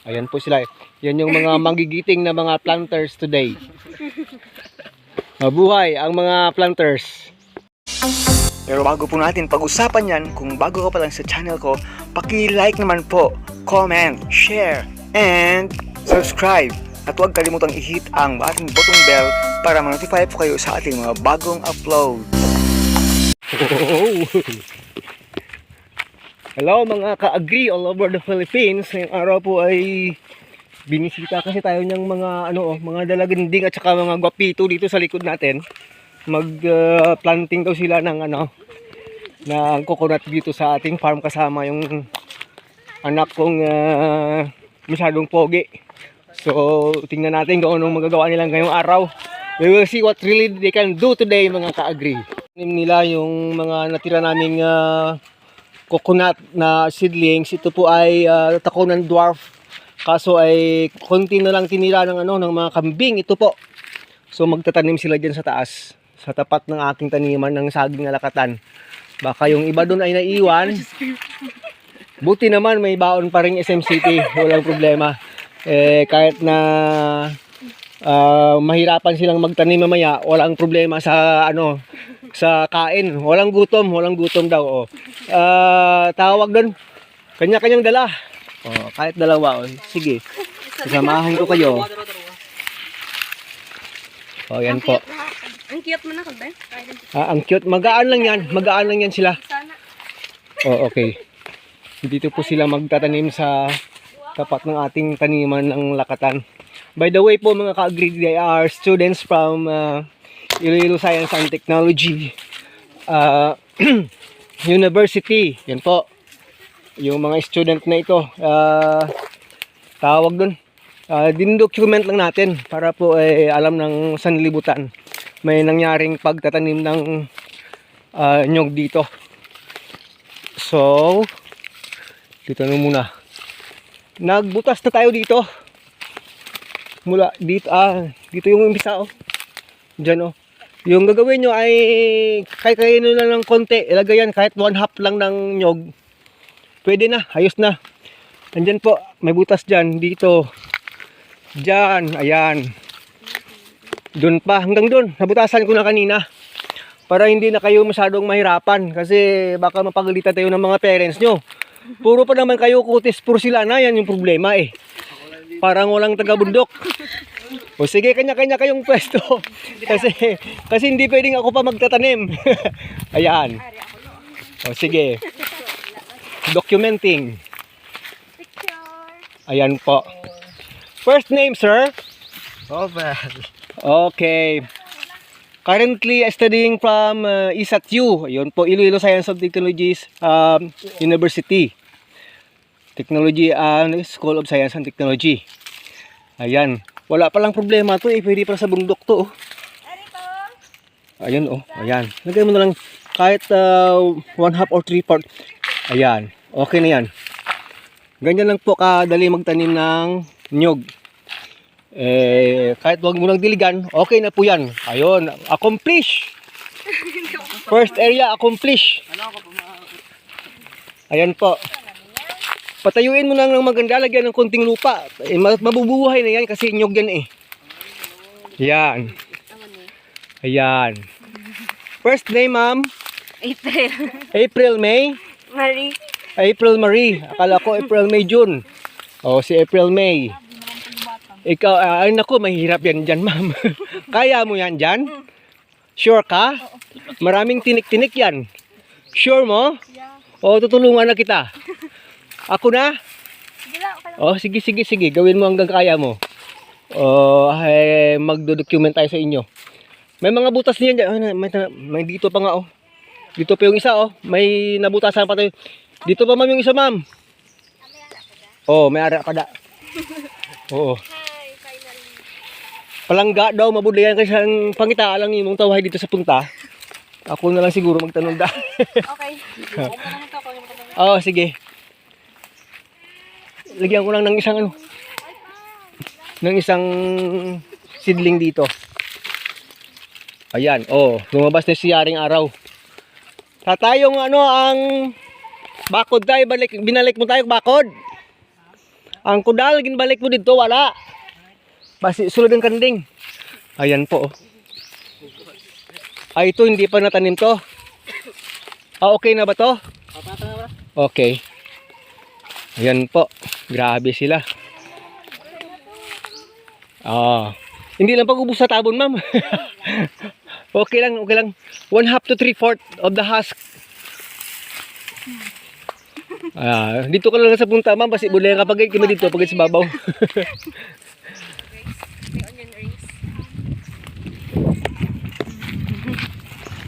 Ayan po sila. Yan yung mga manggigiting na mga planters today. Mabuhay ang mga planters. Pero bago po natin pag-usapan yan, kung bago ka pa lang sa channel ko, paki-like naman po, comment, share, and subscribe. At huwag kalimutang i-hit ang ating button bell para ma-notify po kayo sa ating mga bagong upload. Hello mga ka-agri all over the Philippines. Ngayong araw po ay binisita kasi tayo ng mga mga dalaginding at saka mga gwapito dito sa likod natin. Planting daw sila ng ng coconut dito sa ating farm kasama yung anak kong masyadong pogi. So tingnan natin kung anong magagawa nila ngayong araw. We will see what really they can do today mga ka-agri. Nila yung mga natira naming coconut na seedlings. Ito po ay takunan dwarf. Kaso ay konti na lang tinira ng ng mga kambing. Ito po. So magtatanim sila diyan sa taas, sa tapat ng aking taniman ng saging na lakatan. Baka yung iba doon ay naiwan. Buti naman may baon pa ring SMCT, walang problema. Kahit na mahirapan silang magtanim mamaya, walang problema sa sa kain. Walang gutom daw. Tawag doon, kanya-kanyang dala. Kahit dalawa. Sige, sasamahan ko kayo. Yan po. Ang cute mo na ka, Ben. Ang cute. Magaan lang yan sila. Okay. Dito po sila magtatanim sa tapat ng ating taniman ng lakatan. By the way po mga ka-agri, they are students from Iloilo Science and Technology University. Yan po. Yung mga student na ito, tawag doon. Din-document lang natin para po alam ng sanlibutan. May nangyaring pagtatanim ng nyog dito. So, dito na muna. Nagbutas na tayo dito. Mula dito, dito yung umpisa, Diyan, Yung gagawin nyo ay kayo lang ng konti. Ilagay yan kahit 1/2 lang ng nyog. Pwede na, ayos na. Andyan po, may butas dyan, dito. Dyan, ayan. Doon pa, hanggang doon. Nabutasan ko na kanina. Para hindi na kayo masyadong mahirapan. Kasi baka mapagalitan tayo ng mga parents nyo. Puro pa naman kayo kutis porcelana, yan yung problema Parang walang taga-bundok. O sige, kanya-kanya kayong pwesto. Kasi hindi pwedeng ako pa magtatanim. Ayan. O sige. Documenting. Ayan po. First name, sir? Robert. Okay. Currently studying from ISATU. Ayun po, Iloilo Science and Technologies University. Technology School of Science and Technology. Ayan. Wala palang problema to pwede pa sa bundok to Ayan ayan. Lagay mo na lang kahit 1/2 or 3/4. Ayan. Okay na yan. Ganyan lang po kadali magtanim ng nyog. Kahit wag mo lang diligan, okay na po yan. Ayun, accomplish. First area accomplish. Ayan po. Patayuin mo lang ng maganda, lagyan ng konting lupa. Mabubuhay na yan kasi nyog yan Yan. Ayan. First name, ma'am? April. April, May? Marie. April, Marie. Akala ko April, May, June. Si April, May. Ikaw, ay naku, mahirap yan dyan, ma'am. Kaya mo yan dyan? Sure ka? Maraming tinik-tinik yan. Sure mo? Yeah. Tutulungan na kita. Ako na? Sige. Gawin mo hanggang kaya mo. Magdo-document tayo sa inyo. May mga butas niyan dyan. May dito pa nga, Dito pa yung isa, May nabutasan pa tayo. Dito pa, ma'am, yung isa, ma'am. May ara pa da. Oo. Palangga daw, mabudayan kasi ang pangita lang yung tawahay dito sa punta. Ako na lang siguro magtanong da. Okay. Sige. Lagyan ko lang ng isang seedling dito. Ayan, lumabas na si Yaring Araw. Tatayong ang bakod tayo, binalik mo tayo bakod. Ang kudal, ginbalik mo dito, wala. Basi, sulod ang kanding. Ayan po. Oh. Ay, ito, hindi pa natanim to. Ah, okay na ba to? Okay. Ayan po. Grabe sila. Ah, hindi lang pag-ubos sa tabon, ma'am. Okay lang, okay lang. 1/2 to 3/4 of the husk. Ah, dito ka lang sa punta, ma'am. Basi bulay kapag kami dito, pag sa babaw.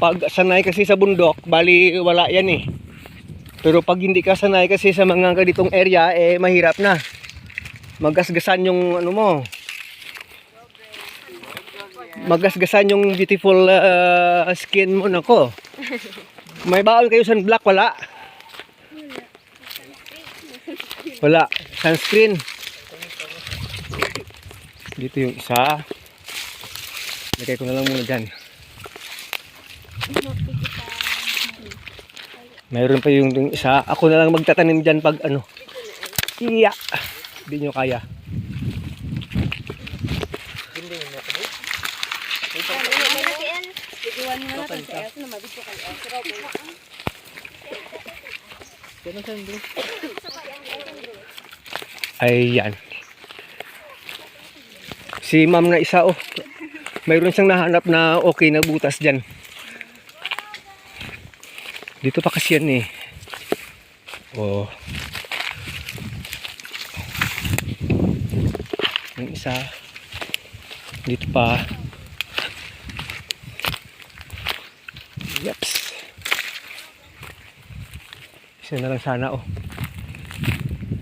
Pag sanay kasi sa bundok, bali wala yan eh. Pero pag hindi ka sanay kasi sa mga ganitong area, eh mahirap na. Magasgasan yung ano mo. Magasgasan yung beautiful skin mo, nako. May baon kayo sunblock, wala? Wala. Sunscreen. Dito yung isa. Lagay ko na lang muna dyan. Mayroon pa yung isa. Ako na lang magtatanim dyan pag ano. Iya. Hindi nyo kaya. Ayan. Si ma'am na isa, oh. Mayroon siyang nahanap na okay na butas dyan. Dito pa kasi yan eh. Oh. Yung isa. Dito pa. Yaps. Isa na lang sana, oh.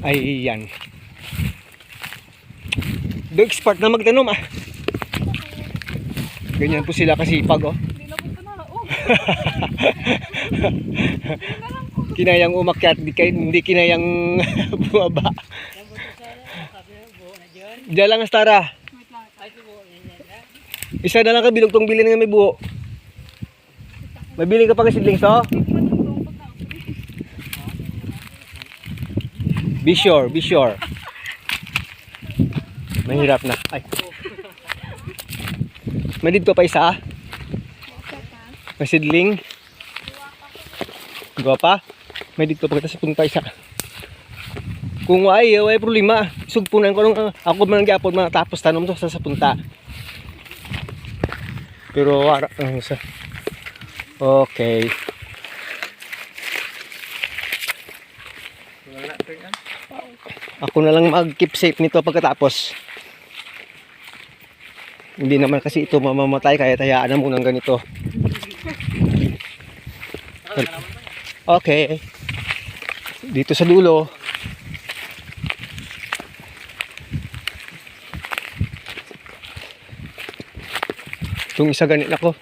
Ay, yan. Do expert na magtanom, ah. Ganyan po sila kasipag, oh. Kinayang umakyat, hindi kinayang bumaba. Diyan lang, Astara. Isa na lang ka bilog tong bilin nga may buo. May bili ka pa kasi seedlings, oh. Be sure, be sure. Mahirap na. Ay. May dito pa isa, ah. May seedling. Gawa pa. May dito pa kita sa punta isa. Kung ay problema. Sugpunan ko nung ako man gyapon matapos tanom to sa punta. Pero wala sa. Okay. Ako na lang mag-keep safe nito pagkatapos. Hindi naman kasi ito mamamatay kaya hayaan na muna ng ganito. Okay. Dito sa dulo. Itong isa ganit ako.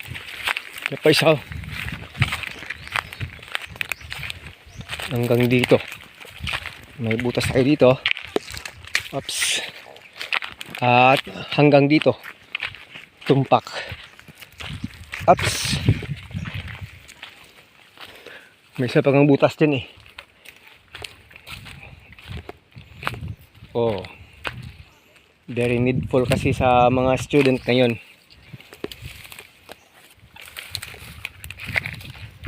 Napaisaw. Hanggang dito. May butas tayo dito. Oops. At hanggang dito. Tumpak. Oops. May isa pang butas dyan eh. Oh. Very needful kasi sa mga student ngayon.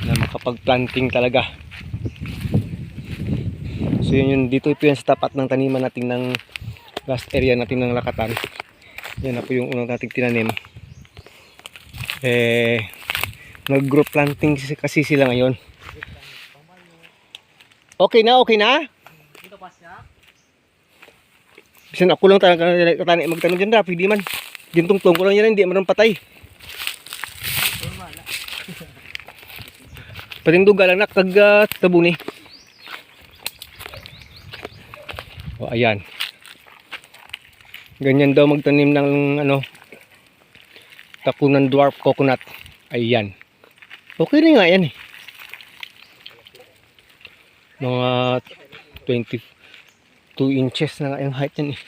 Na makapag-planting talaga. So yun dito po yan sa tapat ng taniman natin ng last area natin ng Lakatan. Yan na po yung unang nating tinanim. Nag-group planting kasi sila ngayon. Okay na, okay na? Bisan ako lang talaga magtanong dyan, pwede man. Gintong-tong ko lang yan, hindi man patay. Patinduga lang nakagtabuni. O ayan. Ganyan daw magtanim ng ano, takunan dwarf coconut. Ayan. Okay na nga yan eh. Mga 22 inches na nga yung height yan eh.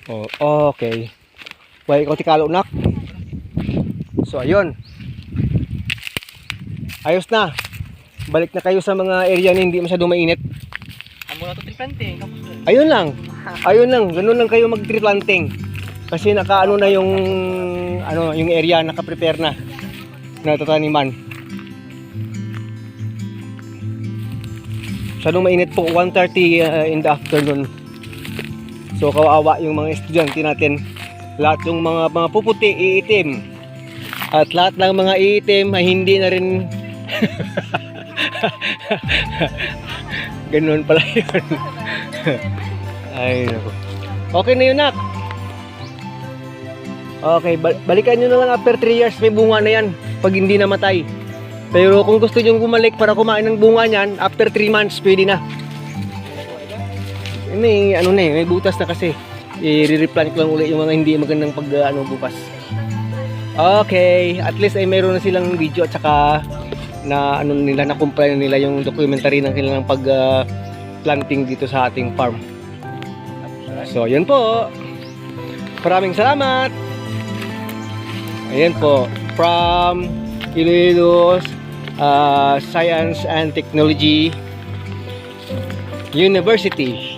Oh, okay. Why ikaw tikalo nak? So ayun. Ayos na. Balik na kayo sa mga area na hindi masyadong mainit. Amo na to tripente, tapos Ayun lang. Ayun lang. Ganun lang kayo mag-tree planting. Kasi nakaano na yung yung area naka-prepare na tataniman. Masyadong mainit po, 1:30 in the afternoon. So kawawa yung mga estudyante natin. Lahat yung mga puputi, iitim. At lahat ng mga iitim ay hindi na rin ganun pala yun. Ay nako. Okay na yun, nak. Okay, balikan nyo na lang after 3 years, may bunga na yan pag hindi namatay. Pero kung gusto nyo bumalik para kumain ng bunga niyan, after 3 months pwede na. May may butas na kasi. I-replant ko lang ulit yung mga hindi magandang bukas. Okay, at least ay meron na silang video at saka na na-comply na nila yung documentary ng kanilang planting dito sa ating farm. So, yun po. Maraming salamat. Ayan po, from Iloilo Science and Technology University.